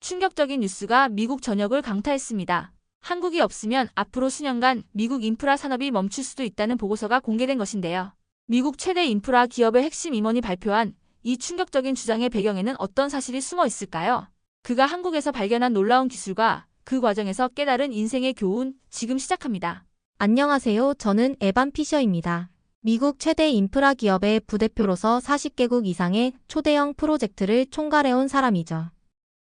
충격적인 뉴스가 미국 전역을 강타했습니다. 한국이 없으면 앞으로 수년간 미국 인프라 산업이 멈출 수도 있다는 보고서가 공개된 것인데요. 미국 최대 인프라 기업의 핵심 임원이 발표한 이 충격적인 주장의 배경에는 어떤 사실이 숨어 있을까요? 그가 한국에서 발견한 놀라운 기술과 그 과정에서 깨달은 인생의 교훈, 지금 시작합니다. 안녕하세요. 저는 에반 피셔입니다. 미국 최대 인프라 기업의 부대표로서 40개국 이상의 초대형 프로젝트를 총괄해온 사람이죠.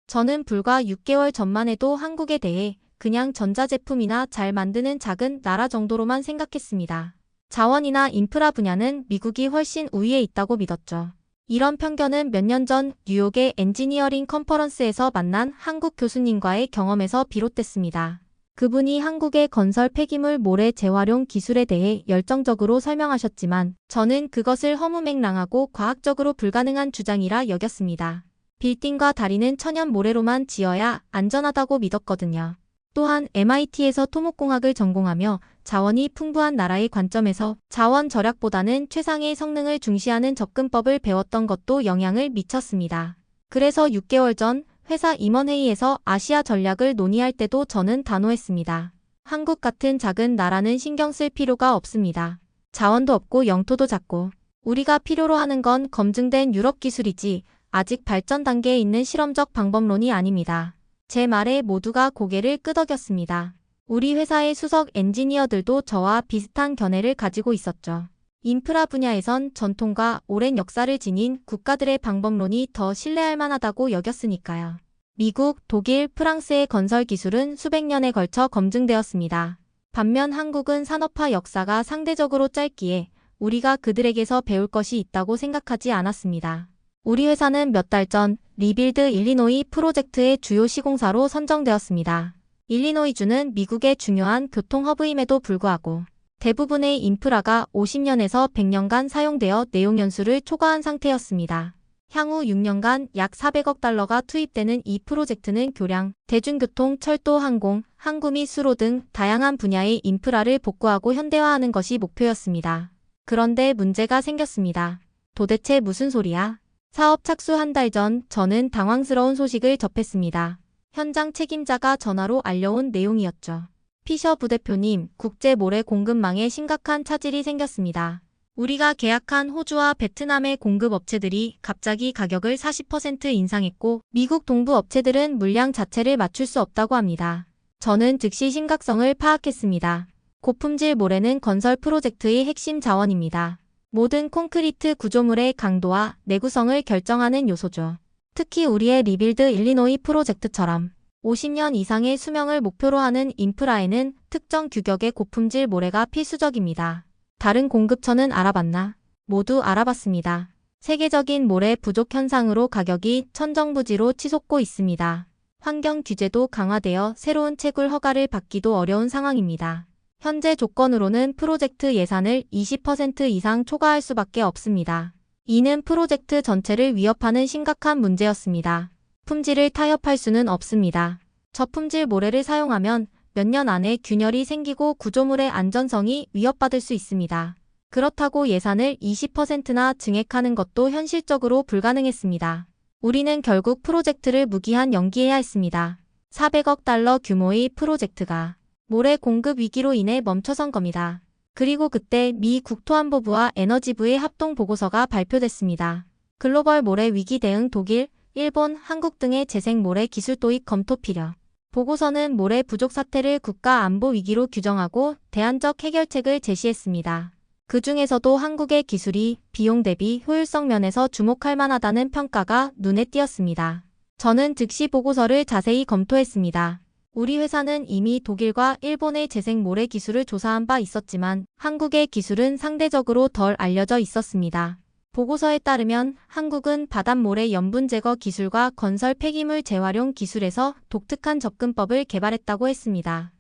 저는 불과 6개월 전만 해도 한국에 대해 그냥 전자제품이나 잘 만드는 작은 나라 정도로만 생각했습니다. 자원이나 인프라 분야는 미국이 훨씬 우위에 있다고 믿었죠. 이런 편견은 몇 년 전 뉴욕의 엔지니어링 컨퍼런스에서 만난 한국 교수님과의 경험에서 비롯됐습니다. 그분이 한국의 건설 폐기물 모래 재활용 기술에 대해 열정적으로 설명하셨지만 저는 그것을 허무맹랑하고 과학적으로 불가능한 주장이라 여겼습니다. 빌딩과 다리는 천연 모래로만 지어야 안전하다고 믿었거든요. 또한 MIT에서 토목공학을 전공하며 자원이 풍부한 나라의 관점에서 자원 절약보다는 최상의 성능을 중시하는 접근법을 배웠던 것도 영향을 미쳤습니다. 그래서 6개월 전 회사 임원회의에서 아시아 전략을 논의할 때도 저는 단호했습니다. 한국 같은 작은 나라는 신경 쓸 필요가 없습니다. 자원도 없고 영토도 작고 우리가 필요로 하는 건 검증된 유럽 기술이지 아직 발전 단계에 있는 실험적 방법론이 아닙니다. 제 말에 모두가 고개를 끄덕였습니다. 우리 회사의 수석 엔지니어들도 저와 비슷한 견해를 가지고 있었죠. 인프라 분야에선 전통과 오랜 역사를 지닌 국가들의 방법론이 더 신뢰할 만하다고 여겼으니까요. 미국, 독일, 프랑스의 건설 기술은 수백 년에 걸쳐 검증되었습니다. 반면 한국은 산업화 역사가 상대적으로 짧기에 우리가 그들에게서 배울 것이 있다고 생각하지 않았습니다. 우리 회사는 몇 달 전 리빌드 일리노이 프로젝트의 주요 시공사로 선정되었습니다. 일리노이주는 미국의 중요한 교통 허브임에도 불구하고 대부분의 인프라가 50년에서 100년간 사용되어 내용 연수를 초과한 상태였습니다. 향후 6년간 약 400억 달러가 투입되는 이 프로젝트는 교량, 대중교통, 철도, 항공, 항구 및 수로 등 다양한 분야의 인프라를 복구하고 현대화하는 것이 목표였습니다. 그런데 문제가 생겼습니다. 도대체 무슨 소리야? 사업 착수 한 달 전 저는 당황스러운 소식을 접했습니다. 현장 책임자가 전화로 알려온 내용이었죠. 피셔 부대표님, 국제 모래 공급망에 심각한 차질이 생겼습니다. 우리가 계약한 호주와 베트남의 공급 업체들이 갑자기 가격을 40% 인상했고 미국 동부 업체들은 물량 자체를 맞출 수 없다고 합니다. 저는 즉시 심각성을 파악했습니다. 고품질 모래는 건설 프로젝트의 핵심 자원입니다. 모든 콘크리트 구조물의 강도와 내구성을 결정하는 요소죠. 특히 우리의 리빌드 일리노이 프로젝트처럼 50년 이상의 수명을 목표로 하는 인프라에는 특정 규격의 고품질 모래가 필수적입니다. 다른 공급처는 알아봤나? 모두 알아봤습니다. 세계적인 모래 부족 현상으로 가격이 천정부지로 치솟고 있습니다. 환경 규제도 강화되어 새로운 채굴 허가를 받기도 어려운 상황입니다. 현재 조건으로는 프로젝트 예산을 20% 이상 초과할 수밖에 없습니다. 이는 프로젝트 전체를 위협하는 심각한 문제였습니다. 품질을 타협할 수는 없습니다. 저품질 모래를 사용하면 몇 년 안에 균열이 생기고 구조물의 안전성이 위협받을 수 있습니다. 그렇다고 예산을 20%나 증액하는 것도 현실적으로 불가능했습니다. 우리는 결국 프로젝트를 무기한 연기해야 했습니다. 400억 달러 규모의 프로젝트가 모래 공급 위기로 인해 멈춰선 겁니다. 그리고 그때 미 국토안보부와 에너지부의 합동 보고서가 발표됐습니다. 글로벌 모래 위기 대응 독일, 일본, 한국 등의 재생 모래 기술 도입 검토 필요. 보고서는 모래 부족 사태를 국가 안보 위기로 규정하고 대안적 해결책을 제시했습니다. 그 중에서도 한국의 기술이 비용 대비 효율성 면에서 주목할 만하다는 평가가 눈에 띄었습니다. 저는 즉시 보고서를 자세히 검토했습니다. 우리 회사는 이미 독일과 일본의 재생 모래 기술을 조사한 바 있었지만 한국의 기술은 상대적으로 덜 알려져 있었습니다. 보고서에 따르면 한국은 바닷모래 염분 제거 기술과 건설 폐기물 재활용 기술에서 독특한 접근법을 개발했다고 했습니다.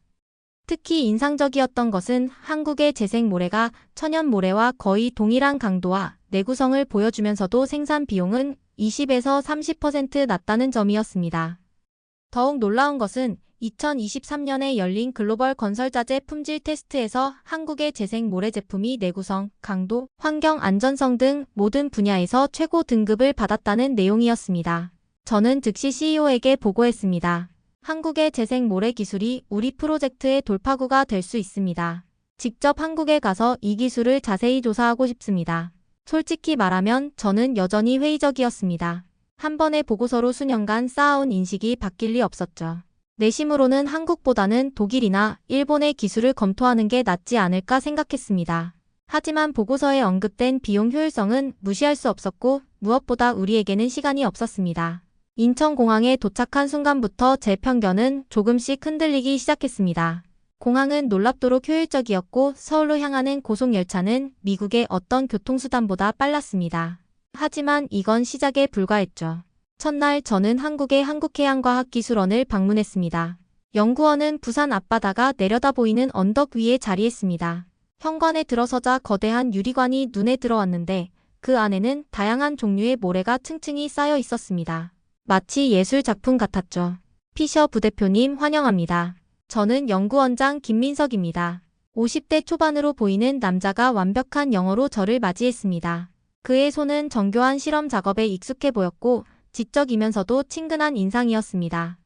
특히 인상적이었던 것은 한국의 재생 모래가 천연 모래와 거의 동일한 강도와 내구성을 보여주면서도 생산 비용은 20에서 30% 낮다는 점이었습니다. 더욱 놀라운 것은 2023년에 열린 글로벌 건설자재 품질 테스트에서 한국의 재생 모래 제품이 내구성, 강도, 환경 안전성 등 모든 분야에서 최고 등급을 받았다는 내용이었습니다. 저는 즉시 CEO에게 보고했습니다. 한국의 재생 모래 기술이 우리 프로젝트의 돌파구가 될 수 있습니다. 직접 한국에 가서 이 기술을 자세히 조사하고 싶습니다. 솔직히 말하면 저는 여전히 회의적이었습니다. 한 번의 보고서로 수년간 쌓아온 인식이 바뀔 리 없었죠. 내심으로는 한국보다는 독일이나 일본의 기술을 검토하는 게 낫지 않을까 생각했습니다. 하지만 보고서에 언급된 비용 효율성은 무시할 수 없었고 무엇보다 우리에게는 시간이 없었습니다. 인천공항에 도착한 순간부터 제 편견은 조금씩 흔들리기 시작했습니다. 공항은 놀랍도록 효율적이었고 서울로 향하는 고속열차는 미국의 어떤 교통수단보다 빨랐습니다. 하지만 이건 시작에 불과했죠. 첫날 저는 한국의 한국해양과학기술원을 방문했습니다. 연구원은 부산 앞바다가 내려다 보이는 언덕 위에 자리했습니다. 현관에 들어서자 거대한 유리관이 눈에 들어왔는데 그 안에는 다양한 종류의 모래가 층층이 쌓여 있었습니다. 마치 예술 작품 같았죠. 피셔 부대표님 환영합니다. 저는 연구원장 김민석입니다. 50대 초반으로 보이는 남자가 완벽한 영어로 저를 맞이했습니다. 그의 손은 정교한 실험 작업에 익숙해 보였고 지적이면서도 친근한 인상이었습니다.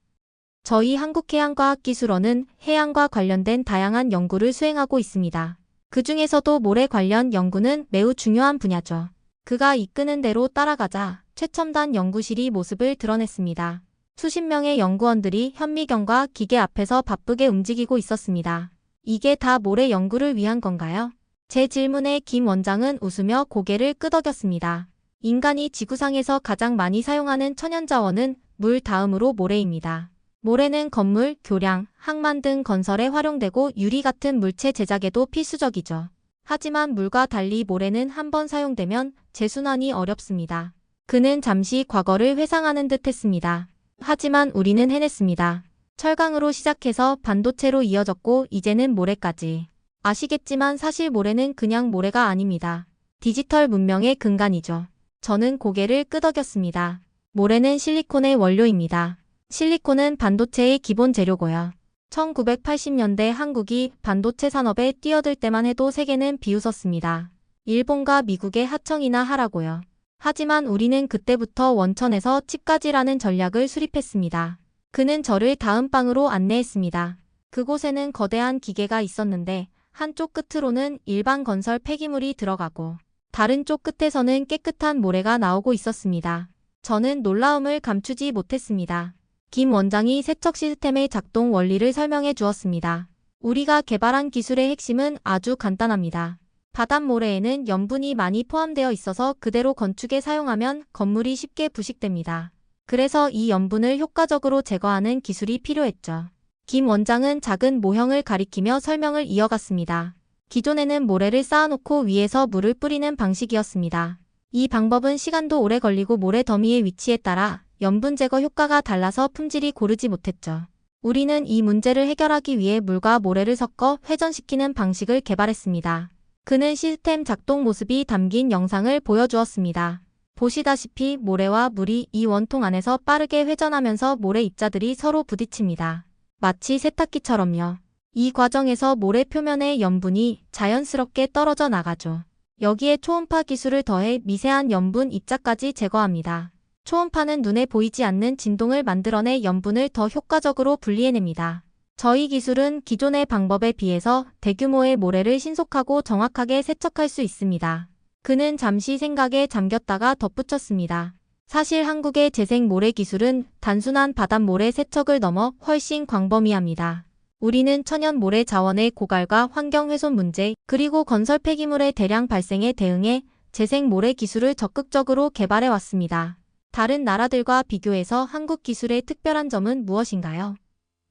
저희 한국해양과학기술원은 해양과 관련된 다양한 연구를 수행하고 있습니다. 그 중에서도 모래 관련 연구는 매우 중요한 분야죠. 그가 이끄는 대로 따라가자 최첨단 연구실이 모습을 드러냈습니다. 수십 명의 연구원들이 현미경과 기계 앞에서 바쁘게 움직이고 있었습니다. 이게 다 모래 연구를 위한 건가요? 제 질문에 김 원장은 웃으며 고개를 끄덕였습니다. 인간이 지구상에서 가장 많이 사용하는 천연자원은 물 다음으로 모래입니다. 모래는 건물, 교량, 항만 등 건설에 활용되고 유리 같은 물체 제작에도 필수적이죠. 하지만 물과 달리 모래는 한 번 사용되면 재순환이 어렵습니다. 그는 잠시 과거를 회상하는 듯 했습니다. 하지만 우리는 해냈습니다. 철강으로 시작해서 반도체로 이어졌고 이제는 모래까지. 아시겠지만 사실 모래는 그냥 모래가 아닙니다. 디지털 문명의 근간이죠. 저는 고개를 끄덕였습니다. 모래는 실리콘의 원료입니다. 실리콘은 반도체의 기본 재료고요. 1980년대 한국이 반도체 산업에 뛰어들 때만 해도 세계는 비웃었습니다. 일본과 미국의 하청이나 하라고요. 하지만 우리는 그때부터 원천에서 칩까지라는 전략을 수립했습니다. 그는 저를 다음 방으로 안내했습니다. 그곳에는 거대한 기계가 있었는데 한쪽 끝으로는 일반 건설 폐기물이 들어가고 다른 쪽 끝에서는 깨끗한 모래가 나오고 있었습니다. 저는 놀라움을 감추지 못했습니다. 김 원장이 세척 시스템의 작동 원리를 설명해 주었습니다. 우리가 개발한 기술의 핵심은 아주 간단합니다. 바닷모래에는 염분이 많이 포함되어 있어서 그대로 건축에 사용하면 건물이 쉽게 부식됩니다. 그래서 이 염분을 효과적으로 제거하는 기술이 필요했죠. 김 원장은 작은 모형을 가리키며 설명을 이어갔습니다. 기존에는 모래를 쌓아놓고 위에서 물을 뿌리는 방식이었습니다. 이 방법은 시간도 오래 걸리고 모래 더미의 위치에 따라 염분 제거 효과가 달라서 품질이 고르지 못했죠. 우리는 이 문제를 해결하기 위해 물과 모래를 섞어 회전시키는 방식을 개발했습니다. 그는 시스템 작동 모습이 담긴 영상을 보여주었습니다. 보시다시피 모래와 물이 이 원통 안에서 빠르게 회전하면서 모래 입자들이 서로 부딪힙니다. 마치 세탁기처럼요. 이 과정에서 모래 표면의 염분이 자연스럽게 떨어져 나가죠. 여기에 초음파 기술을 더해 미세한 염분 입자까지 제거합니다. 초음파는 눈에 보이지 않는 진동을 만들어내 염분을 더 효과적으로 분리해냅니다. 저희 기술은 기존의 방법에 비해서 대규모의 모래를 신속하고 정확하게 세척할 수 있습니다. 그는 잠시 생각에 잠겼다가 덧붙였습니다. 사실 한국의 재생 모래 기술은 단순한 바닷모래 세척을 넘어 훨씬 광범위합니다. 우리는 천연 모래 자원의 고갈과 환경 훼손 문제, 그리고 건설 폐기물의 대량 발생에 대응해 재생 모래 기술을 적극적으로 개발해 왔습니다. 다른 나라들과 비교해서 한국 기술의 특별한 점은 무엇인가요?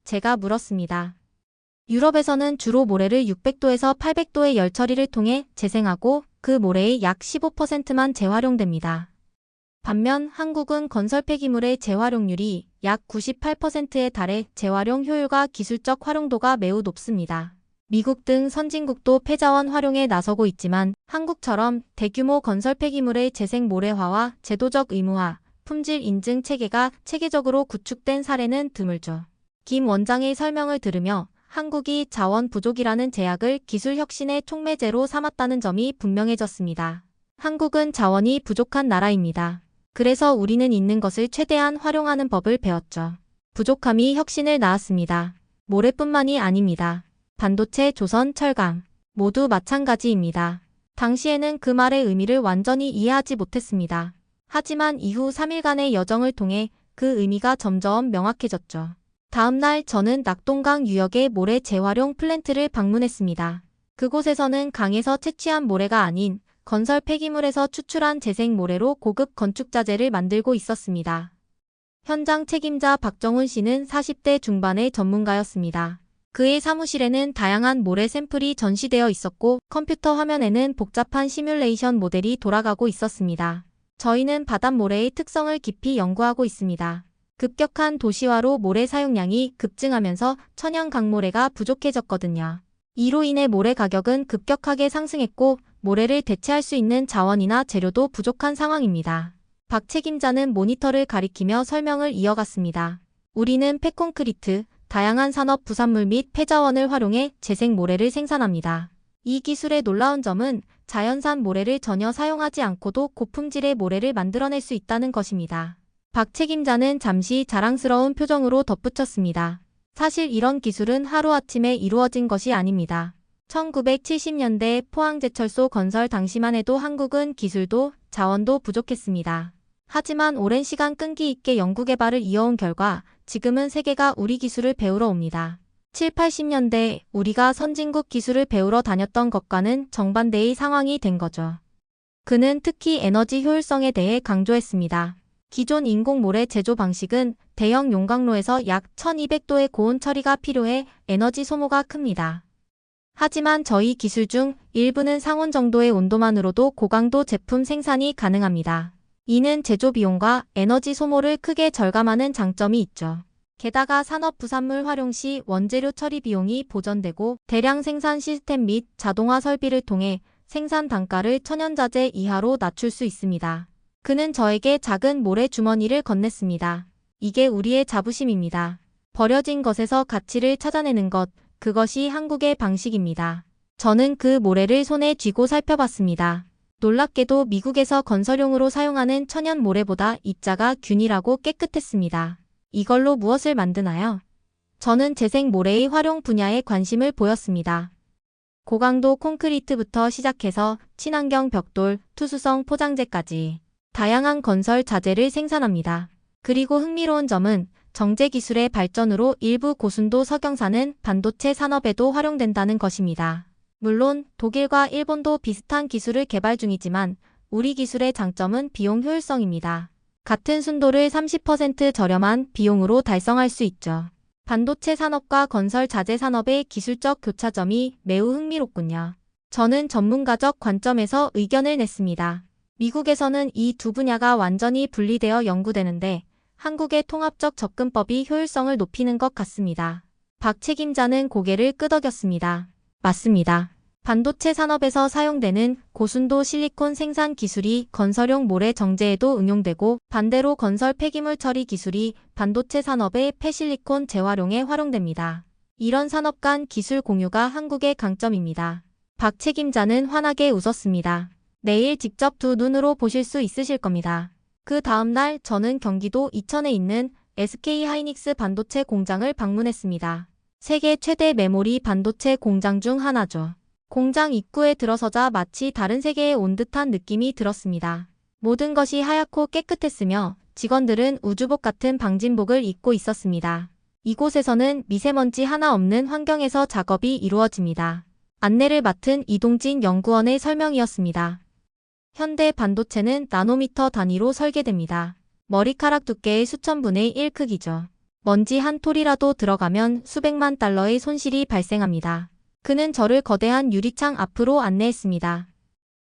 제가 물었습니다. 유럽에서는 주로 모래를 600도에서 800도의 열 처리를 통해 재생하고 그 모래의 약 15%만 재활용됩니다. 반면 한국은 건설 폐기물의 재활용률이 약 98%에 달해 재활용 효율과 기술적 활용도가 매우 높습니다. 미국 등 선진국도 폐자원 활용에 나서고 있지만 한국처럼 대규모 건설 폐기물의 재생 모래화와 제도적 의무화, 품질 인증 체계가 체계적으로 구축된 사례는 드물죠. 김 원장의 설명을 들으며 한국이 자원 부족이라는 제약을 기술 혁신의 촉매제로 삼았다는 점이 분명해졌습니다. 한국은 자원이 부족한 나라입니다. 그래서 우리는 있는 것을 최대한 활용하는 법을 배웠죠. 부족함이 혁신을 낳았습니다. 모래뿐만이 아닙니다. 반도체, 조선, 철강 모두 마찬가지입니다. 당시에는 그 말의 의미를 완전히 이해하지 못했습니다. 하지만 이후 3일간의 여정을 통해 그 의미가 점점 명확해졌죠. 다음 날 저는 낙동강 유역의 모래 재활용 플랜트를 방문했습니다. 그곳에서는 강에서 채취한 모래가 아닌 건설 폐기물에서 추출한 재생 모래로 고급 건축자재를 만들고 있었습니다. 현장 책임자 박정훈 씨는 40대 중반의 전문가였습니다. 그의 사무실에는 다양한 모래 샘플이 전시되어 있었고 컴퓨터 화면에는 복잡한 시뮬레이션 모델이 돌아가고 있었습니다. 저희는 바닷모래의 특성을 깊이 연구하고 있습니다. 급격한 도시화로 모래 사용량이 급증하면서 천연 강모래가 부족해졌거든요. 이로 인해 모래 가격은 급격하게 상승했고 모래를 대체할 수 있는 자원이나 재료도 부족한 상황입니다. 박 책임자는 모니터를 가리키며 설명을 이어갔습니다. 우리는 폐콘크리트, 다양한 산업 부산물 및 폐자원을 활용해 재생 모래를 생산합니다. 이 기술의 놀라운 점은 자연산 모래를 전혀 사용하지 않고도 고품질의 모래를 만들어낼 수 있다는 것입니다. 박 책임자는 잠시 자랑스러운 표정으로 덧붙였습니다. 사실 이런 기술은 하루아침에 이루어진 것이 아닙니다. 1970년대 포항제철소 건설 당시만 해도 한국은 기술도 자원도 부족했습니다. 하지만 오랜 시간 끈기 있게 연구개발을 이어온 결과 지금은 세계가 우리 기술을 배우러 옵니다. 7, 80년대 우리가 선진국 기술을 배우러 다녔던 것과는 정반대의 상황이 된 거죠. 그는 특히 에너지 효율성에 대해 강조했습니다. 기존 인공모래 제조 방식은 대형 용광로에서 약 1200도의 고온 처리가 필요해 에너지 소모가 큽니다. 하지만 저희 기술 중 일부는 상온 정도의 온도만으로도 고강도 제품 생산이 가능합니다. 이는 제조 비용과 에너지 소모를 크게 절감하는 장점이 있죠. 게다가 산업 부산물 활용 시 원재료 처리 비용이 보전되고 대량 생산 시스템 및 자동화 설비를 통해 생산 단가를 천연자재 이하로 낮출 수 있습니다. 그는 저에게 작은 모래 주머니를 건넸습니다. 이게 우리의 자부심입니다. 버려진 것에서 가치를 찾아내는 것, 그것이 한국의 방식입니다. 저는 그 모래를 손에 쥐고 살펴봤습니다. 놀랍게도 미국에서 건설용으로 사용하는 천연 모래보다 입자가 균일하고 깨끗했습니다. 이걸로 무엇을 만드나요? 저는 재생 모래의 활용 분야에 관심을 보였습니다. 고강도 콘크리트부터 시작해서 친환경 벽돌, 투수성 포장재까지 다양한 건설 자재를 생산합니다. 그리고 흥미로운 점은 정제 기술의 발전으로 일부 고순도 석영산은 반도체 산업에도 활용된다는 것입니다. 물론 독일과 일본도 비슷한 기술을 개발 중이지만 우리 기술의 장점은 비용 효율성입니다. 같은 순도를 30% 저렴한 비용으로 달성할 수 있죠. 반도체 산업과 건설 자재 산업의 기술적 교차점이 매우 흥미롭군요. 저는 전문가적 관점에서 의견을 냈습니다. 미국에서는 이 두 분야가 완전히 분리되어 연구되는데 한국의 통합적 접근법이 효율성을 높이는 것 같습니다. 박 책임자는 고개를 끄덕였습니다. 맞습니다. 반도체 산업에서 사용되는 고순도 실리콘 생산 기술이 건설용 모래 정제에도 응용되고 반대로 건설 폐기물 처리 기술이 반도체 산업의 폐실리콘 재활용에 활용됩니다. 이런 산업 간 기술 공유가 한국의 강점입니다. 박 책임자는 환하게 웃었습니다. 내일 직접 두 눈으로 보실 수 있으실 겁니다. 그 다음 날 저는 경기도 이천에 있는 SK 하이닉스 반도체 공장을 방문했습니다. 세계 최대 메모리 반도체 공장 중 하나죠. 공장 입구에 들어서자 마치 다른 세계에 온 듯한 느낌이 들었습니다. 모든 것이 하얗고 깨끗했으며 직원들은 우주복 같은 방진복을 입고 있었습니다. 이곳에서는 미세먼지 하나 없는 환경에서 작업이 이루어집니다. 안내를 맡은 이동진 연구원의 설명이었습니다. 현대 반도체는 나노미터 단위로 설계됩니다. 머리카락 두께의 수천분의 1 크기죠. 먼지 한 톨이라도 들어가면 수백만 달러의 손실이 발생합니다. 그는 저를 거대한 유리창 앞으로 안내했습니다.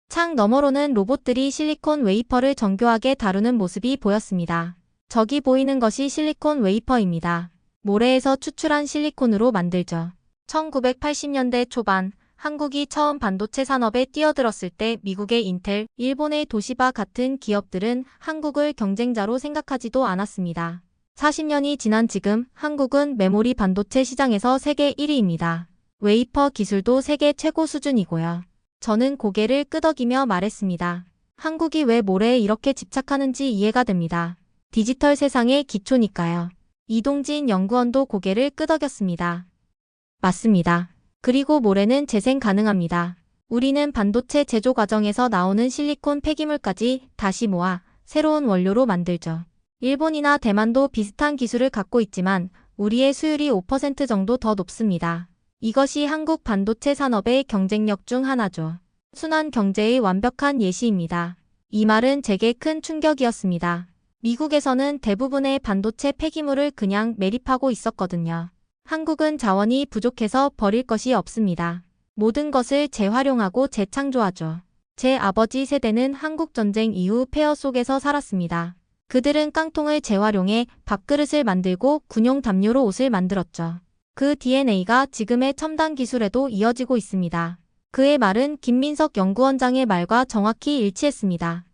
창 너머로는 로봇들이 실리콘 웨이퍼를 정교하게 다루는 모습이 보였습니다. 저기 보이는 것이 실리콘 웨이퍼입니다. 모래에서 추출한 실리콘으로 만들죠. 1980년대 초반 한국이 처음 반도체 산업에 뛰어들었을 때 미국의 인텔, 일본의 도시바 같은 기업들은 한국을 경쟁자로 생각하지도 않았습니다. 40년이 지난 지금 한국은 메모리 반도체 시장에서 세계 1위입니다. 웨이퍼 기술도 세계 최고 수준이고요. 저는 고개를 끄덕이며 말했습니다. 한국이 왜 모래에 이렇게 집착하는지 이해가 됩니다. 디지털 세상의 기초니까요. 이동진 연구원도 고개를 끄덕였습니다. 맞습니다. 그리고 모래는 재생 가능합니다. 우리는 반도체 제조 과정에서 나오는 실리콘 폐기물까지 다시 모아 새로운 원료로 만들죠. 일본이나 대만도 비슷한 기술을 갖고 있지만 우리의 수율이 5% 정도 더 높습니다. 이것이 한국 반도체 산업의 경쟁력 중 하나죠. 순환 경제의 완벽한 예시입니다. 이 말은 제게 큰 충격이었습니다. 미국에서는 대부분의 반도체 폐기물을 그냥 매립하고 있었거든요. 한국은 자원이 부족해서 버릴 것이 없습니다. 모든 것을 재활용하고 재창조하죠. 제 아버지 세대는 한국전쟁 이후 폐허 속에서 살았습니다. 그들은 깡통을 재활용해 밥그릇을 만들고 군용 담요로 옷을 만들었죠. 그 DNA가 지금의 첨단 기술에도 이어지고 있습니다. 그의 말은 김민석 연구원장의 말과 정확히 일치했습니다.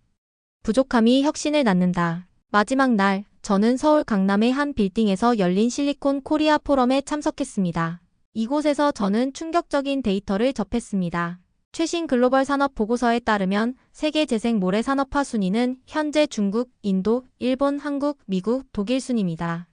부족함이 혁신을 낳는다. 마지막 날, 저는 서울 강남의 한 빌딩에서 열린 실리콘 코리아 포럼에 참석했습니다. 이곳에서 저는 충격적인 데이터를 접했습니다. 최신 글로벌 산업 보고서에 따르면 세계 재생 모래 산업화 순위는 현재 중국, 인도, 일본, 한국, 미국, 독일 순입니다.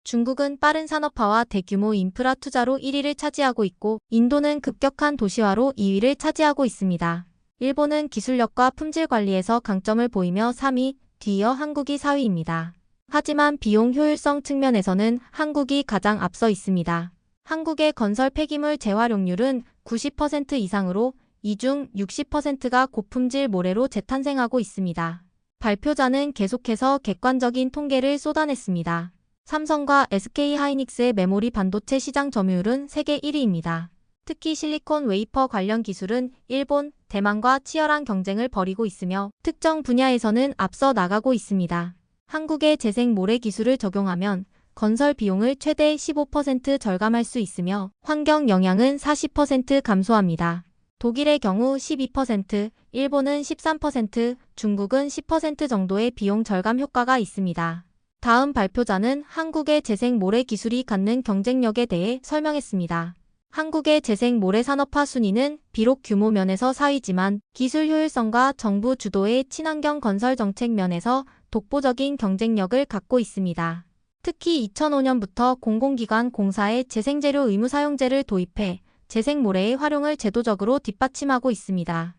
중국은 빠른 산업화와 대규모 인프라 투자로 1위를 차지하고 있고 인도는 급격한 도시화로 2위를 차지하고 있습니다. 일본은 기술력과 품질 관리에서 강점을 보이며 3위, 뒤이어 한국이 4위입니다. 하지만 비용 효율성 측면에서는 한국이 가장 앞서 있습니다. 한국의 건설 폐기물 재활용률은 90% 이상으로 이 중 60%가 고품질 모래로 재탄생하고 있습니다. 발표자는 계속해서 객관적인 통계를 쏟아냈습니다. 삼성과 SK하이닉스의 메모리 반도체 시장 점유율은 세계 1위입니다. 특히 실리콘 웨이퍼 관련 기술은 일본, 대만과 치열한 경쟁을 벌이고 있으며 특정 분야에서는 앞서 나가고 있습니다. 한국의 재생 모래 기술을 적용하면 건설 비용을 최대 15% 절감할 수 있으며 환경 영향은 40% 감소합니다. 독일의 경우 12%, 일본은 13%, 중국은 10% 정도의 비용 절감 효과가 있습니다. 다음 발표자는 한국의 재생 모래 기술이 갖는 경쟁력에 대해 설명했습니다. 한국의 재생 모래 산업화 순위는 비록 규모 면에서 4위지만 기술 효율성과 정부 주도의 친환경 건설 정책 면에서 독보적인 경쟁력을 갖고 있습니다. 특히 2005년부터 공공기관 공사에 재생재료 의무 사용제를 도입해 재생 모래의 활용을 제도적으로 뒷받침하고 있습니다.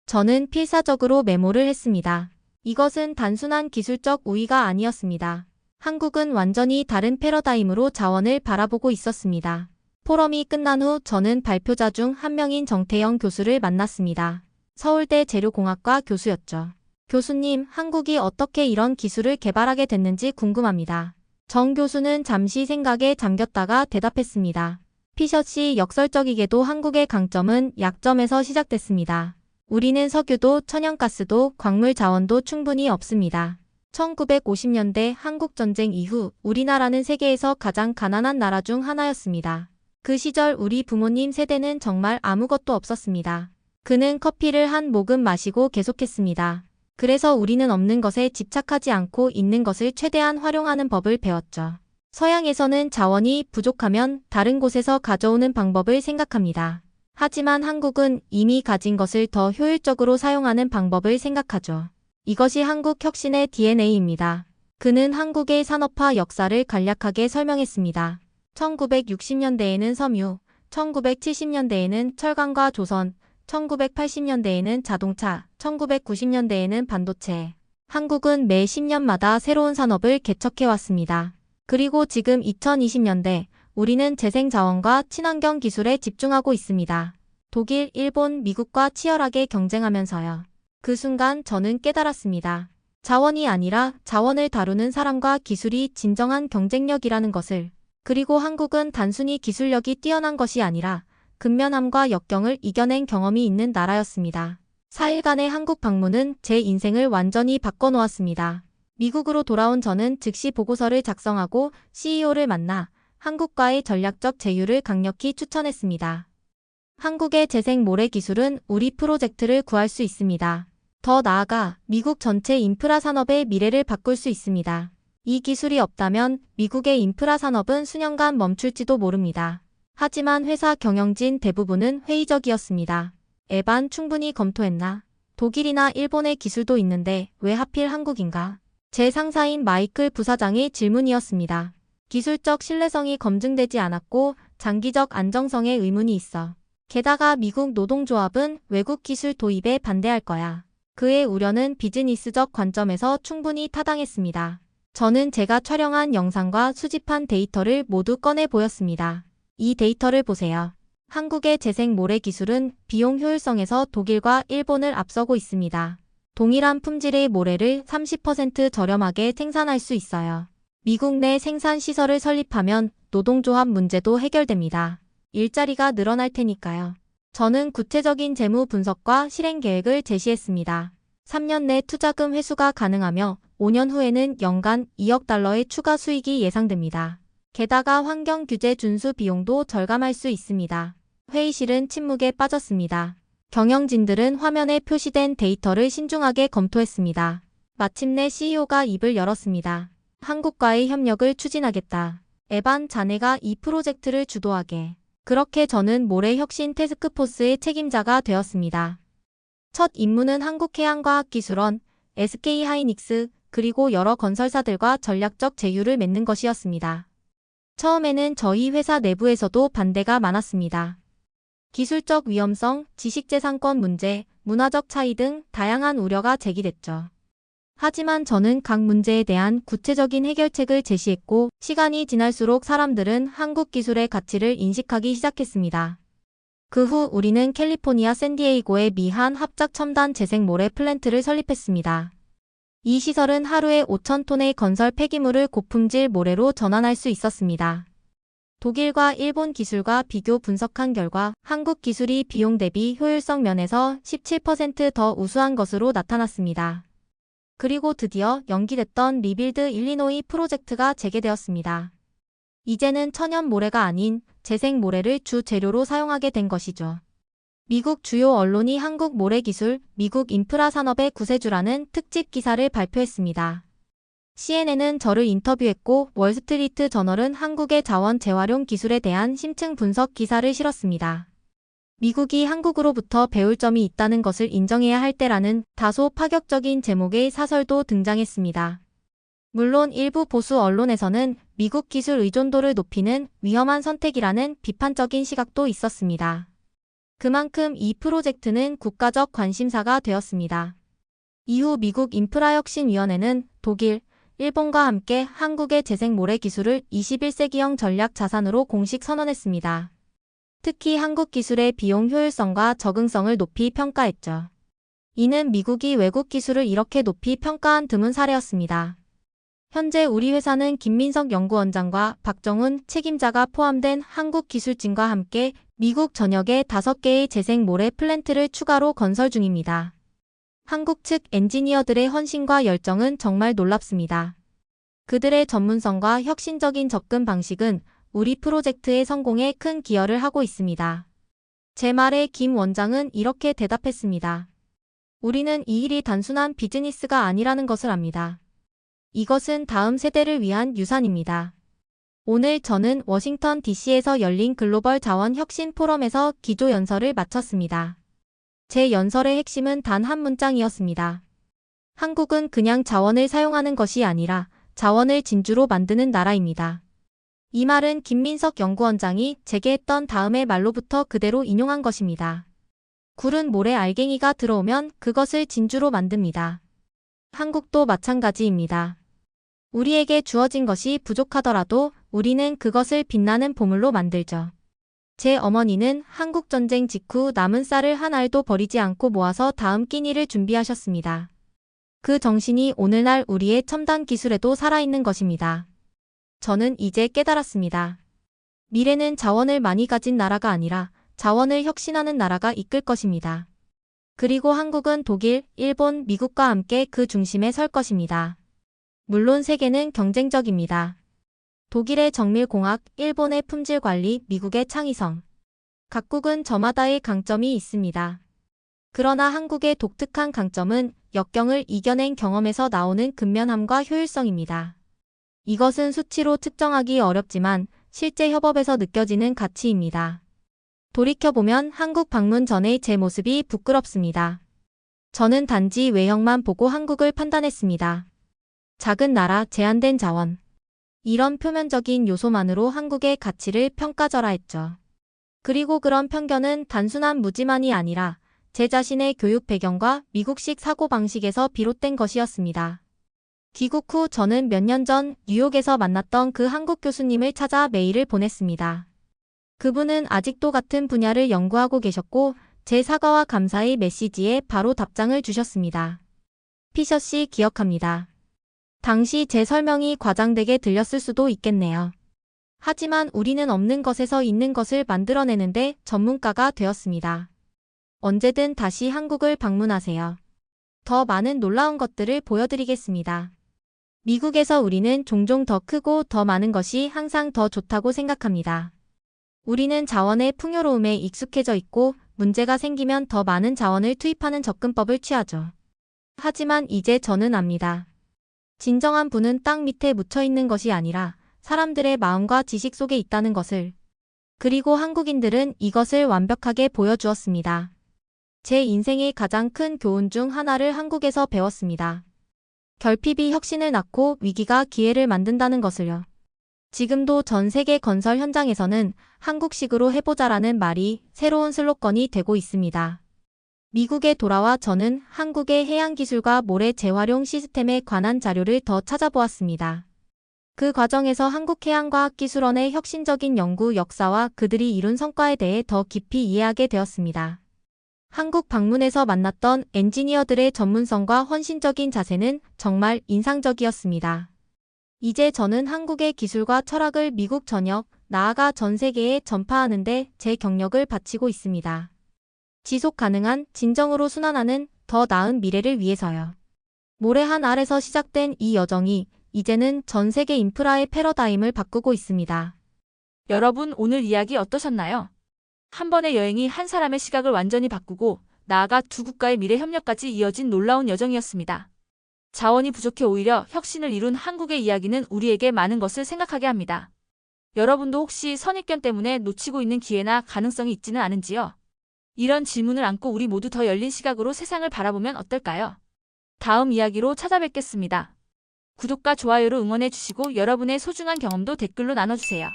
저는 필사적으로 메모를 했습니다. 이것은 단순한 기술적 우위가 아니었습니다. 한국은 완전히 다른 패러다임으로 자원을 바라보고 있었습니다. 포럼이 끝난 후 저는 발표자 중 한 명인 정태영 교수를 만났습니다. 서울대 재료공학과 교수였죠. 교수님, 한국이 어떻게 이런 기술을 개발하게 됐는지 궁금합니다. 정 교수는 잠시 생각에 잠겼다가 대답했습니다. 피셔시 역설적이게도 한국의 강점은 약점에서 시작됐습니다. 우리는 석유도 천연가스도 광물 자원도 충분히 없습니다. 1950년대 한국전쟁 이후 우리나라는 세계에서 가장 가난한 나라 중 하나였습니다. 그 시절 우리 부모님 세대는 정말 아무것도 없었습니다. 그는 커피를 한 모금 마시고 계속했습니다. 그래서 우리는 없는 것에 집착하지 않고 있는 것을 최대한 활용하는 법을 배웠죠. 서양에서는 자원이 부족하면 다른 곳에서 가져오는 방법을 생각합니다. 하지만 한국은 이미 가진 것을 더 효율적으로 사용하는 방법을 생각하죠. 이것이 한국 혁신의 DNA입니다. 그는 한국의 산업화 역사를 간략하게 설명했습니다. 1960년대에는 섬유, 1970년대에는 철강과 조선, 1980년대에는 자동차, 1990년대에는 반도체. 한국은 매 10년마다 새로운 산업을 개척해왔습니다. 그리고 지금 2020년대, 우리는 재생자원과 친환경 기술에 집중하고 있습니다. 독일, 일본, 미국과 치열하게 경쟁하면서요. 그 순간 저는 깨달았습니다. 자원이 아니라 자원을 다루는 사람과 기술이 진정한 경쟁력이라는 것을. 그리고 한국은 단순히 기술력이 뛰어난 것이 아니라 근면함과 역경을 이겨낸 경험이 있는 나라였습니다. 4일간의 한국 방문은 제 인생을 완전히 바꿔놓았습니다. 미국으로 돌아온 저는 즉시 보고서를 작성하고 CEO를 만나 한국과의 전략적 제휴를 강력히 추천했습니다. 한국의 재생 모래 기술은 우리 프로젝트를 구할 수 있습니다. 더 나아가 미국 전체 인프라 산업의 미래를 바꿀 수 있습니다. 이 기술이 없다면 미국의 인프라 산업은 수년간 멈출지도 모릅니다. 하지만 회사 경영진 대부분은 회의적이었습니다. 에반 충분히 검토했나? 독일이나 일본의 기술도 있는데 왜 하필 한국인가? 제 상사인 마이클 부사장의 질문이었습니다. 기술적 신뢰성이 검증되지 않았고 장기적 안정성에 의문이 있어. 게다가 미국 노동조합은 외국 기술 도입에 반대할 거야. 그의 우려는 비즈니스적 관점에서 충분히 타당했습니다. 저는 제가 촬영한 영상과 수집한 데이터를 모두 꺼내 보였습니다. 이 데이터를 보세요. 한국의 재생 모래 기술은 비용 효율성에서 독일과 일본을 앞서고 있습니다. 동일한 품질의 모래를 30% 저렴하게 생산할 수 있어요. 미국 내 생산 시설을 설립하면 노동조합 문제도 해결됩니다. 일자리가 늘어날 테니까요. 저는 구체적인 재무 분석과 실행 계획을 제시했습니다. 3년 내 투자금 회수가 가능하며 5년 후에는 연간 2억 달러의 추가 수익이 예상됩니다. 게다가 환경 규제 준수 비용도 절감할 수 있습니다. 회의실은 침묵에 빠졌습니다. 경영진들은 화면에 표시된 데이터를 신중하게 검토했습니다. 마침내 CEO가 입을 열었습니다. 한국과의 협력을 추진하겠다. 에반 자네가 이 프로젝트를 주도하게. 그렇게 저는 모래 혁신 태스크포스의 책임자가 되었습니다. 첫 임무는 한국해양과학기술원, SK하이닉스, 그리고 여러 건설사들과 전략적 제휴를 맺는 것이었습니다. 처음에는 저희 회사 내부에서도 반대가 많았습니다. 기술적 위험성, 지식재산권 문제, 문화적 차이 등 다양한 우려가 제기됐죠. 하지만 저는 각 문제에 대한 구체적인 해결책을 제시했고 시간이 지날수록 사람들은 한국 기술의 가치를 인식하기 시작했습니다. 그 후 우리는 캘리포니아 샌디에이고의 미한 합작 첨단 재생 모래 플랜트를 설립했습니다. 이 시설은 하루에 5,000톤의 건설 폐기물을 고품질 모래로 전환할 수 있었습니다. 독일과 일본 기술과 비교 분석한 결과 한국 기술이 비용 대비 효율성 면에서 17% 더 우수한 것으로 나타났습니다. 그리고 드디어 연기됐던 리빌드 일리노이 프로젝트가 재개되었습니다. 이제는 천연 모래가 아닌 재생 모래를 주 재료로 사용하게 된 것이죠. 미국 주요 언론이 한국 모래 기술, 미국 인프라 산업의 구세주라는 특집 기사를 발표했습니다. CNN은 저를 인터뷰했고 월스트리트 저널은 한국의 자원 재활용 기술에 대한 심층 분석 기사를 실었습니다. 미국이 한국으로부터 배울 점이 있다는 것을 인정해야 할 때라는 다소 파격적인 제목의 사설도 등장했습니다. 물론 일부 보수 언론에서는 미국 기술 의존도를 높이는 위험한 선택이라는 비판적인 시각도 있었습니다. 그만큼 이 프로젝트는 국가적 관심사가 되었습니다. 이후 미국 인프라혁신위원회는 독일, 일본과 함께 한국의 재생 모래 기술을 21세기형 전략 자산으로 공식 선언했습니다. 특히 한국 기술의 비용 효율성과 적응성을 높이 평가했죠. 이는 미국이 외국 기술을 이렇게 높이 평가한 드문 사례였습니다. 현재 우리 회사는 김민석 연구원장과 박정훈 책임자가 포함된 한국기술진과 함께 미국 전역에 5개의 재생 모래 플랜트를 추가로 건설 중입니다. 한국 측 엔지니어들의 헌신과 열정은 정말 놀랍습니다. 그들의 전문성과 혁신적인 접근 방식은 우리 프로젝트의 성공에 큰 기여를 하고 있습니다. 제 말에 김 원장은 이렇게 대답했습니다. 우리는 이 일이 단순한 비즈니스가 아니라는 것을 압니다. 이것은 다음 세대를 위한 유산입니다. 오늘 저는 워싱턴 DC에서 열린 글로벌 자원 혁신 포럼에서 기조 연설을 마쳤습니다. 제 연설의 핵심은 단 한 문장이었습니다. 한국은 그냥 자원을 사용하는 것이 아니라 자원을 진주로 만드는 나라입니다. 이 말은 김민석 연구원장이 제게 했던 다음의 말로부터 그대로 인용한 것입니다. 굴은 모래 알갱이가 들어오면 그것을 진주로 만듭니다. 한국도 마찬가지입니다. 우리에게 주어진 것이 부족하더라도 우리는 그것을 빛나는 보물로 만들죠. 제 어머니는 한국전쟁 직후 남은 쌀을 한 알도 버리지 않고 모아서 다음 끼니를 준비하셨습니다. 그 정신이 오늘날 우리의 첨단 기술에도 살아있는 것입니다. 저는 이제 깨달았습니다. 미래는 자원을 많이 가진 나라가 아니라 자원을 혁신하는 나라가 이끌 것입니다. 그리고 한국은 독일, 일본, 미국과 함께 그 중심에 설 것입니다. 물론 세계는 경쟁적입니다. 독일의 정밀공학, 일본의 품질관리, 미국의 창의성. 각국은 저마다의 강점이 있습니다. 그러나 한국의 독특한 강점은 역경을 이겨낸 경험에서 나오는 근면함과 효율성입니다. 이것은 수치로 측정하기 어렵지만 실제 협업에서 느껴지는 가치입니다. 돌이켜보면 한국 방문 전의 제 모습이 부끄럽습니다. 저는 단지 외형만 보고 한국을 판단했습니다. 작은 나라, 제한된 자원. 이런 표면적인 요소만으로 한국의 가치를 평가절하했죠. 그리고 그런 편견은 단순한 무지만이 아니라 제 자신의 교육 배경과 미국식 사고방식에서 비롯된 것이었습니다. 귀국 후 저는 몇 년 전 뉴욕에서 만났던 그 한국 교수님을 찾아 메일을 보냈습니다. 그분은 아직도 같은 분야를 연구하고 계셨고 제 사과와 감사의 메시지에 바로 답장을 주셨습니다. 피셔 씨 기억합니다. 당시 제 설명이 과장되게 들렸을 수도 있겠네요. 하지만 우리는 없는 것에서 있는 것을 만들어내는데 전문가가 되었습니다. 언제든 다시 한국을 방문하세요. 더 많은 놀라운 것들을 보여드리겠습니다. 미국에서 우리는 종종 더 크고 더 많은 것이 항상 더 좋다고 생각합니다. 우리는 자원의 풍요로움에 익숙해져 있고 문제가 생기면 더 많은 자원을 투입하는 접근법을 취하죠. 하지만 이제 저는 압니다. 진정한 부는 땅 밑에 묻혀 있는 것이 아니라 사람들의 마음과 지식 속에 있다는 것을. 그리고 한국인들은 이것을 완벽하게 보여주었습니다. 제 인생의 가장 큰 교훈 중 하나를 한국에서 배웠습니다. 결핍이 혁신을 낳고 위기가 기회를 만든다는 것을요. 지금도 전 세계 건설 현장에서는 한국식으로 해보자라는 말이 새로운 슬로건이 되고 있습니다. 미국에 돌아와 저는 한국의 해양기술과 모래 재활용 시스템에 관한 자료를 더 찾아보았습니다. 그 과정에서 한국해양과학기술원의 혁신적인 연구 역사와 그들이 이룬 성과에 대해 더 깊이 이해하게 되었습니다. 한국 방문에서 만났던 엔지니어들의 전문성과 헌신적인 자세는 정말 인상적이었습니다. 이제 저는 한국의 기술과 철학을 미국 전역, 나아가 전 세계에 전파하는 데 제 경력을 바치고 있습니다. 지속 가능한, 진정으로 순환하는 더 나은 미래를 위해서요. 모래 한 알에서 시작된 이 여정이 이제는 전 세계 인프라의 패러다임을 바꾸고 있습니다. 여러분, 오늘 이야기 어떠셨나요? 한 번의 여행이 한 사람의 시각을 완전히 바꾸고 나아가 두 국가의 미래 협력까지 이어진 놀라운 여정이었습니다. 자원이 부족해 오히려 혁신을 이룬 한국의 이야기는 우리에게 많은 것을 생각하게 합니다. 여러분도 혹시 선입견 때문에 놓치고 있는 기회나 가능성이 있지는 않은지요? 이런 질문을 안고 우리 모두 더 열린 시각으로 세상을 바라보면 어떨까요? 다음 이야기로 찾아뵙겠습니다. 구독과 좋아요로 응원해 주시고 여러분의 소중한 경험도 댓글로 나눠주세요.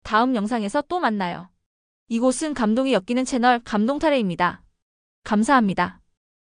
다음 영상에서 또 만나요. 이곳은 감동이 엮이는 채널 감동타레입니다. 감사합니다.